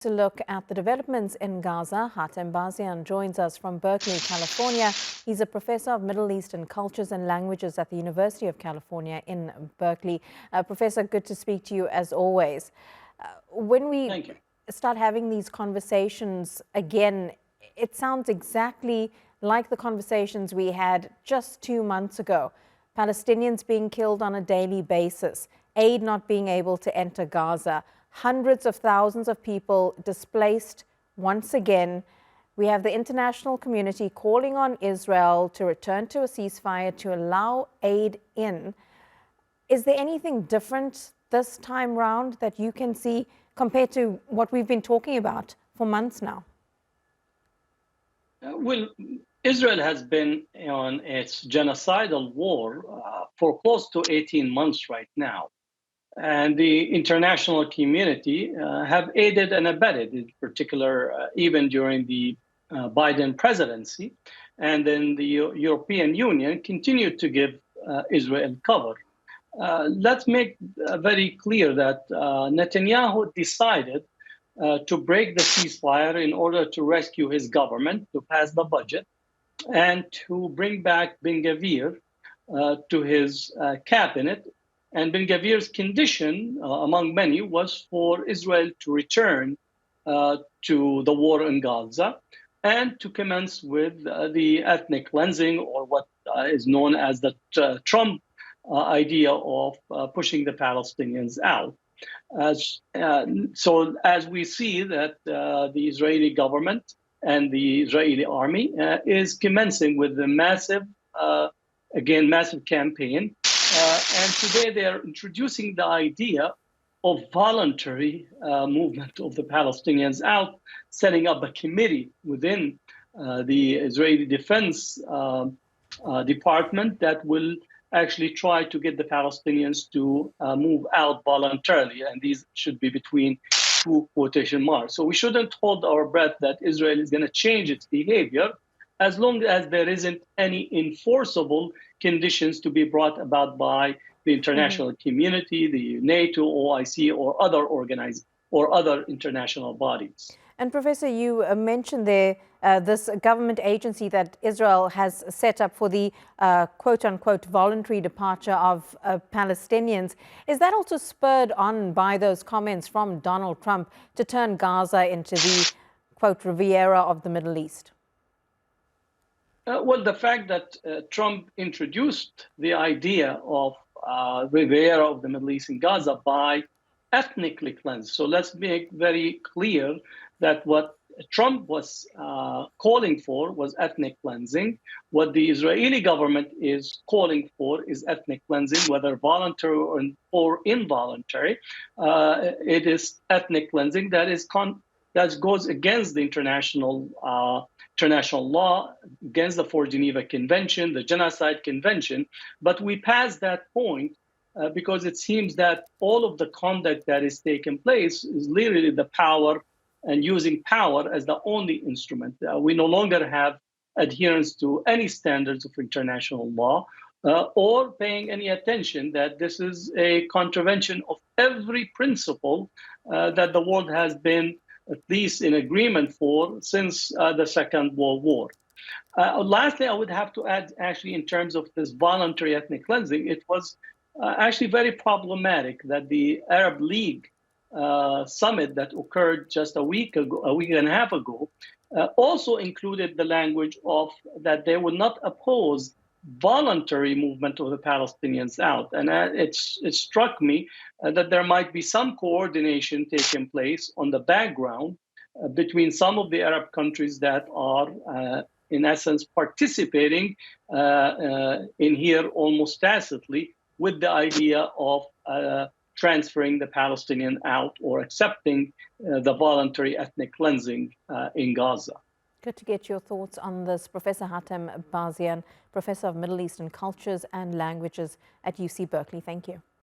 To look at the developments in Gaza, Hatem Bazian joins us from Berkeley, California. He's a professor of Middle Eastern cultures and languages at the University of California in Berkeley. Professor, good to speak to you as always. When we start having these conversations again, it sounds exactly like the conversations we had just 2 months ago. Palestinians being killed on a daily basis, aid not being able to enter Gaza, hundreds of thousands of people displaced once again. We have the international community calling on Israel to return to a ceasefire, to allow aid in. Is there anything different this time round that you can see compared to what we've been talking about for months now? Well, Israel has been on its genocidal war for close to 18 months right now. And the international community have aided and abetted, in particular, even during the Biden presidency. And then the European Union continued to give Israel cover. Let's make very clear that Netanyahu decided to break the ceasefire in order to rescue his government, to pass the budget, and to bring back Ben-Gvir to his cabinet. And Ben-Gvir's condition, among many, was for Israel to return to the war in Gaza and to commence with the ethnic cleansing, or what is known as the Trump idea of pushing the Palestinians out. So as we see that the Israeli government and the Israeli army is commencing with a massive campaign. And today they are introducing the idea of voluntary movement of the Palestinians out, setting up a committee within the Israeli Defense Department that will actually try to get the Palestinians to move out voluntarily. And these should be between 2 quotation marks. So we shouldn't hold our breath that Israel is going to change its behavior as long as there isn't any enforceable conditions to be brought about by the international community, the NATO, OIC, or other international bodies. And Professor, you mentioned there this government agency that Israel has set up for the quote-unquote voluntary departure of Palestinians. Is that also spurred on by those comments from Donald Trump to turn Gaza into the, quote, Riviera of the Middle East? Well, the fact that Trump introduced the idea of Riviera of the Middle East in Gaza by ethnically cleansed. So let's make very clear that what Trump was calling for was ethnic cleansing. What the Israeli government is calling for is ethnic cleansing, whether voluntary or involuntary. It is ethnic cleansing that goes against the international law, against the Fourth Geneva Convention, the Genocide Convention. But we passed that point because it seems that all of the conduct that is taking place is literally the power and using power as the only instrument. We no longer have adherence to any standards of international law or paying any attention that this is a contravention of every principle that the world has been at least in agreement for since the Second World War. Lastly, I would have to add, actually, in terms of this voluntary ethnic cleansing, it was actually very problematic that the Arab League summit that occurred just a week and a half ago, also included the language of that they would not oppose voluntary movement of the Palestinians out. And it struck me that there might be some coordination taking place on the background between some of the Arab countries that are, in essence, participating in here almost tacitly with the idea of transferring the Palestinian out or accepting the voluntary ethnic cleansing in Gaza. Good to get your thoughts on this. Professor Hatem Bazian, Professor of Middle Eastern Cultures and Languages at UC Berkeley. Thank you.